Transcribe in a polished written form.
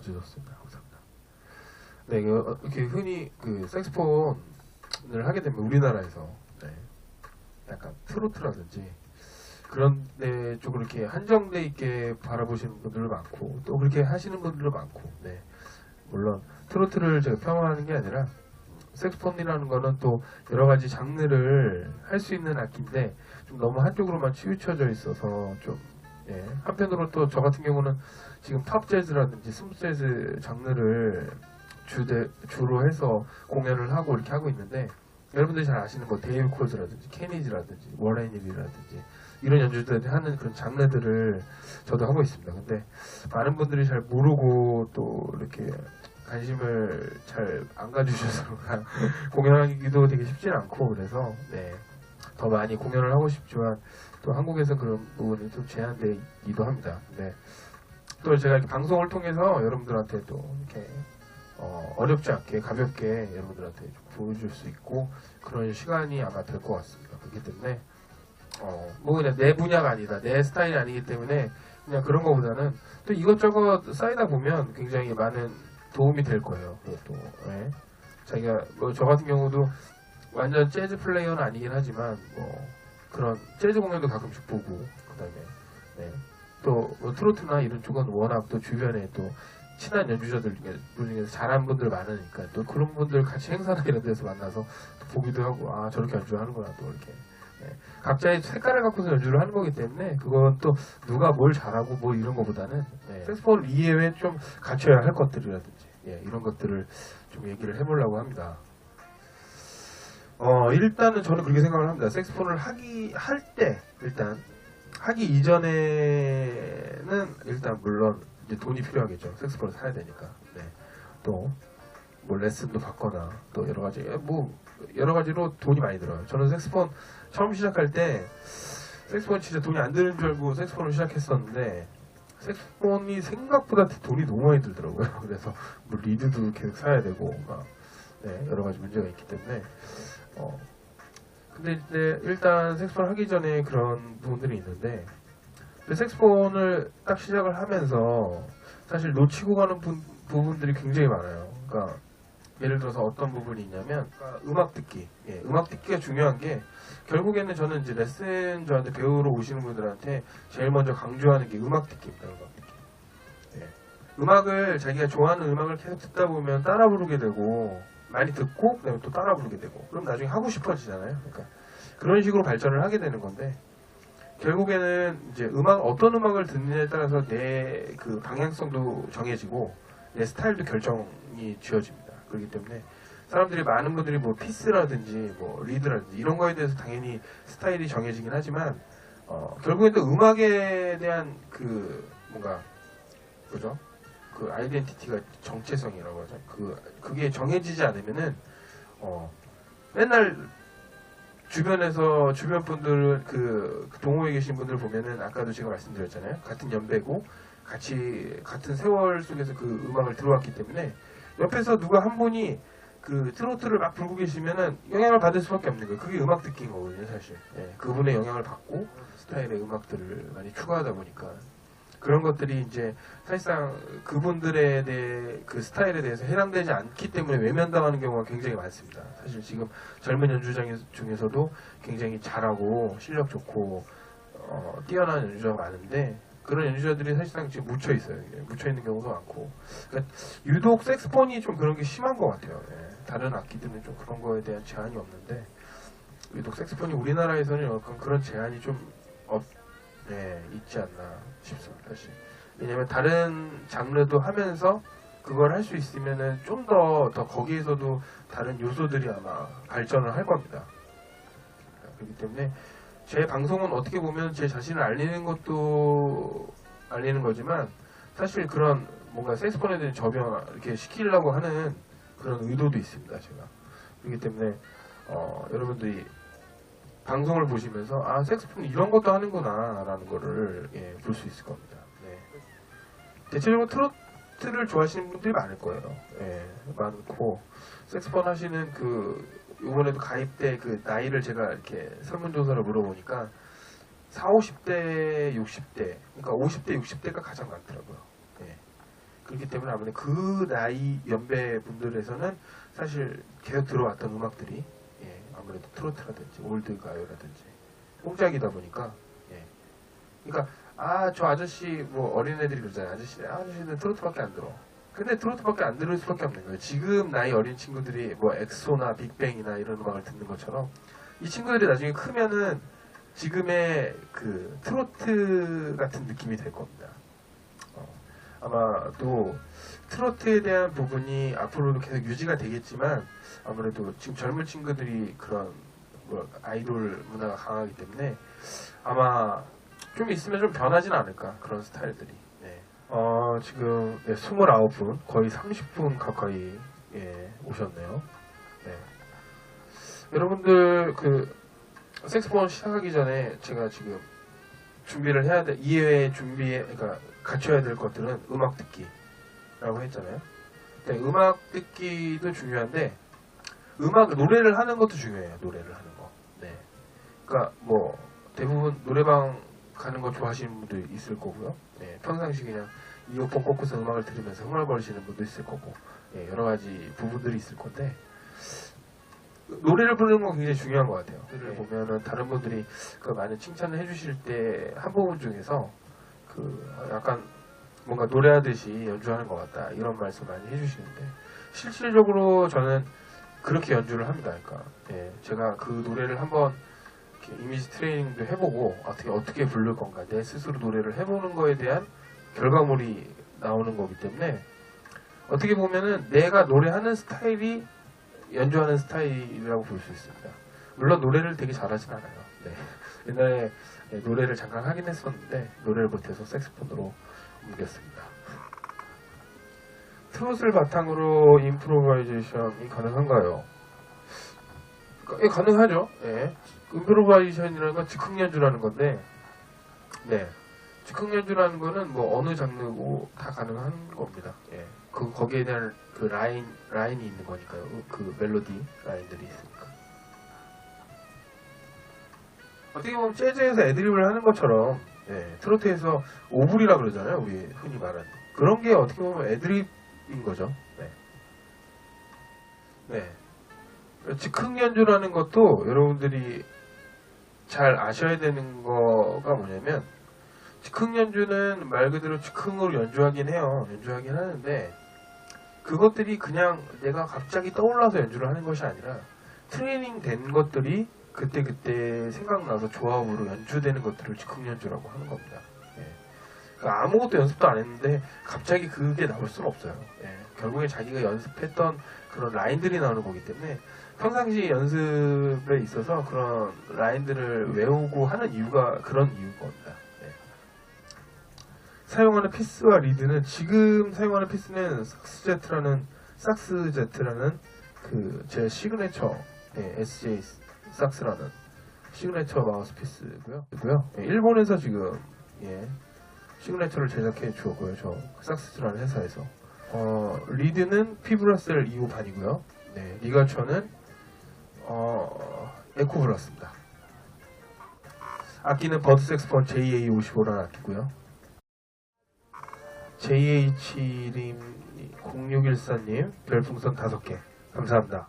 주셨습니다. 감사합니다. 네, 이렇게 흔히 그 색스폰을 하게 되면 우리나라에서 네, 약간 트로트라든지 그런 데 쪽으로 이렇게 한정돼 있게 바라보시는 분들도 많고 또 그렇게 하시는 분들도 많고 네. 물론 트로트를 제가 폄하하는 게 아니라 색스폰이라는 거는 또 여러 가지 장르를 할 수 있는 악기인데 좀 너무 한쪽으로만 치우쳐져 있어서 좀 예. 한편으로 또 저 같은 경우는 지금 팝 재즈라든지 스무스 재즈 장르를 주로 해서 공연을 하고 이렇게 하고 있는데 여러분들이 잘 아시는 뭐 데이브 콜즈라든지 케니지라든지 워렌힐이라든지 이런 연주들이 하는 그런 장르들을 저도 하고 있습니다. 근데 많은 분들이 잘 모르고 또 이렇게 관심을 잘 안 가주셔서 공연하기도 되게 쉽지 않고 그래서 네, 더 많이 공연을 하고 싶지만 또 한국에서 그런 부분이 좀 제한되기도 합니다. 네. 또 제가 이렇게 방송을 통해서 여러분들한테 또 이렇게 어렵지 않게 가볍게 여러분들한테 좀 보여줄 수 있고 그런 시간이 아마 될 것 같습니다. 그렇기 때문에 뭐 그냥 내 분야가 아니다, 내 스타일이 아니기 때문에 그냥 그런 거보다는 또 이것저것 쌓이다 보면 굉장히 많은 도움이 될 거예요. 또 네. 자기가 뭐 저 같은 경우도 완전 재즈 플레이어는 아니긴 하지만 뭐 그런 재즈 공연도 가끔씩 보고 그다음에 네. 또 뭐 트로트나 이런 쪽은 워낙 또 주변에 또 친한 연주자들 중에서 잘하는 분들 많으니까 또 그런 분들 같이 행사나 이런 데서 만나서 또 보기도 하고 아 저렇게 연주하는구나 또 이렇게 네. 각자의 색깔을 갖고서 연주를 하는 거기 때문에 그건 또 누가 뭘 잘하고 뭐 이런 거보다는 네. 색스폰 이외에 좀 갖춰야 할 것들이라든지 예, 이런 것들을 좀 얘기를 해보려고 합니다. 일단은 저는 그렇게 생각을 합니다. 색스폰을 할 때 일단 하기 이전에는 일단 물론 이제 돈이 필요하겠죠. 색스폰을 사야 되니까. 네. 또 뭐 레슨도 받거나 또 여러 가지로 돈이 많이 들어요. 저는 색스폰 처음 시작할 때 색스폰 진짜 돈이 안 드는 줄 알고 색스폰을 시작했었는데 색스폰이 생각보다 돈이 너무 많이 들더라고요. 그래서 뭐 리드도 계속 사야 되고 막 네, 여러 가지 문제가 있기 때문에 근데 이제 일단 색스폰 하기 전에 그런 부분들이 있는데 색스폰을 딱 시작을 하면서 사실 놓치고 가는 부분들이 굉장히 많아요. 그러니까 예를 들어서 어떤 부분이 있냐면 음악 듣기. 예, 음악 듣기가 중요한 게 결국에는 저는 이제 레슨 저한테 배우러 오시는 분들한테 제일 먼저 강조하는 게 음악 듣기입니다. 음악 듣기. 예. 음악을 자기가 좋아하는 음악을 계속 듣다 보면 따라 부르게 되고 많이 듣고 그다음에 또 따라 부르게 되고 그럼 나중에 하고 싶어지잖아요. 그러니까 그런 식으로 발전을 하게 되는 건데 결국에는 이제 어떤 음악을 듣느냐에 따라서 내 그 방향성도 정해지고 내 스타일도 결정이 지어집니다. 그렇기 때문에 사람들이 많은 분들이 뭐 피스라든지 뭐 리드라든지 이런 거에 대해서 당연히 스타일이 정해지긴 하지만 결국엔 또 음악에 대한 그 뭔가 그죠? 그 아이덴티티가 정체성이라고 하죠. 그게 정해지지 않으면은 맨날 주변에서 주변 분들은 그 동호회 계신 분들 보면은 아까도 제가 말씀드렸잖아요. 같은 연배고 같은 세월 속에서 그 음악을 들어왔기 때문에 옆에서 누가 한 분이 그 트로트를 막 불고 계시면은 영향을 받을 수밖에 없는 거예요. 그게 음악 듣기인 거거든요, 사실. 예, 그분의 영향을 받고 스타일의 음악들을 많이 추가하다 보니까 그런 것들이 이제 사실상 그분들에 대해 그 스타일에 대해서 해당되지 않기 때문에 외면당하는 경우가 굉장히 많습니다. 사실 지금 젊은 연주자 중에서도 굉장히 잘하고 실력 좋고 뛰어난 연주자가 많은데 그런 연주자들이 사실상 지금 묻혀 있어요. 묻혀 있는 경우도 많고 그러니까 유독 색스폰이 좀 그런 게 심한 것 같아요. 예. 다른 악기들은 좀 그런 거에 대한 제한이 없는데 유독 색스폰이 우리나라에서는 약간 그런 제한이 좀 있지 않나 싶습니다. 사실. 왜냐면 다른 장르도 하면서 그걸 할 수 있으면은 좀 더 거기에서도 다른 요소들이 아마 발전을 할 겁니다. 그렇기 때문에 제 방송은 어떻게 보면 제 자신을 알리는 것도 알리는 거지만 사실 그런 뭔가 색스폰에 대한 접영 이렇게 시키려고 하는 그런 의도도 있습니다. 제가. 그렇기 때문에 여러분들이 방송을 보시면서 아 색스폰 이런 것도 하는구나 라는 거를 볼 수 있을 겁니다. 네. 대체적으로 트로트를 좋아하시는 분들이 많을 거예요. 많고 색스폰 하시는 이번에도 가입대 그 나이를 제가 이렇게 설문조사를 물어보니까 40, 50대, 60대 그러니까 50대, 60대가 가장 많더라고요. 그렇기 때문에 아무래도 그 나이 연배 분들에서는 사실 계속 들어왔던 음악들이 예, 아무래도 트로트라든지 올드 가요라든지 뽕짝이다 보니까 예. 그러니까 저 아저씨 뭐 어린애들이 그러잖아요. 아저씨는 트로트밖에 안 들어. 근데 트로트밖에 안 들을 수밖에 없는 거예요. 지금 나이 어린 친구들이 뭐 엑소나 빅뱅이나 이런 음악을 듣는 것처럼 이 친구들이 나중에 크면은 지금의 그 트로트 같은 느낌이 될 겁니다. 아마 또 트로트에 대한 부분이 앞으로도 계속 유지가 되겠지만 아무래도 지금 젊은 친구들이 그런 뭐 아이돌 문화가 강하기 때문에 아마 좀 있으면 좀 변하진 않을까 그런 스타일들이. 네. 지금 29분 거의 30분 가까이 예, 오셨네요. 네. 여러분들 그 색소폰 시작하기 전에 제가 지금 준비를 해야 돼. 이외에 그러니까 갖춰야 될 것들은 음악 듣기라고 했잖아요. 네, 음악 듣기도 중요한데 노래를 하는 것도 중요해요. 노래를 하는 거. 네. 그러니까 뭐 대부분 노래방 가는 거 좋아하시는 분도 있을 거고요. 네, 평상시 그냥 이어폰 꽂고서 음악을 들으면서 흥얼거리시는 분도 있을 거고 예, 여러 가지 부분들이 있을 건데 노래를 부르는 건 굉장히 중요한 것 같아요. 노래를 보면은 다른 분들이 그 많은 칭찬을 해주실 때 한 부분 중에서 그 약간 뭔가 노래하듯이 연주하는 것 같다 이런 말씀 많이 해주시는데 실질적으로 저는 그렇게 연주를 합니다. 그러니까 예, 제가 그 노래를 한번 이미지 트레이닝도 해보고 어떻게 부를 건가 내 스스로 노래를 해보는 거에 대한 결과물이 나오는 거기 때문에 어떻게 보면은 내가 노래하는 스타일이 연주하는 스타일이라고 볼 수 있습니다. 물론 노래를 되게 잘하진 않아요. 네. 옛날에 노래를 잠깐 하긴 했었는데 노래를 못해서 색소폰으로 옮겼습니다. 트롯을 바탕으로 임프로바이제이션이 가능한가요? 예, 가능하죠. 예. 임프로바이제이션이라는 건 즉흥 연주라는 건데, 네. 즉흥 연주라는 거는 뭐 어느 장르고 다 가능한 겁니다. 예. 거기에 대한 그 라인이 있는 거니까요. 그 멜로디 라인들이 있으니까. 어떻게 보면 재즈에서 애드립을 하는 것처럼, 예, 트로트에서 오불이라 그러잖아요. 우리 흔히 말하는. 그런 게 어떻게 보면 애드립인 거죠. 네. 네. 즉흥 연주라는 것도 여러분들이 잘 아셔야 되는 거가 뭐냐면, 즉흥 연주는 말 그대로 즉흥으로 연주하긴 해요. 연주하긴 하는데 그것들이 그냥 내가 갑자기 떠올라서 연주를 하는 것이 아니라 트레이닝 된 것들이 그때그때 생각나서 조합으로 연주되는 것들을 즉흥 연주라고 하는 겁니다. 예. 그러니까 아무것도 연습도 안 했는데 갑자기 그게 나올 수는 없어요. 예. 결국에 자기가 연습했던 그런 라인들이 나오는 거기 때문에 평상시 연습에 있어서 그런 라인들을 외우고 하는 이유가 그런 이유인 겁니다. 사용하는 피스와 리드는 지금 사용하는 피스는 삭스제트라는 그 제 시그네처 SJ 삭스라는 시그네처 마우스피스고요. 일본에서 지금 시그네처를 제작해 주었고요. 저 삭스라는 회사에서 리드는 피브라셀 2호 반이고요. 네, 리가처는 에코브라스입니다. 악기는 버드 색스폰 JA55라는 악기고요. JH014님 별풍선 5개 감사합니다.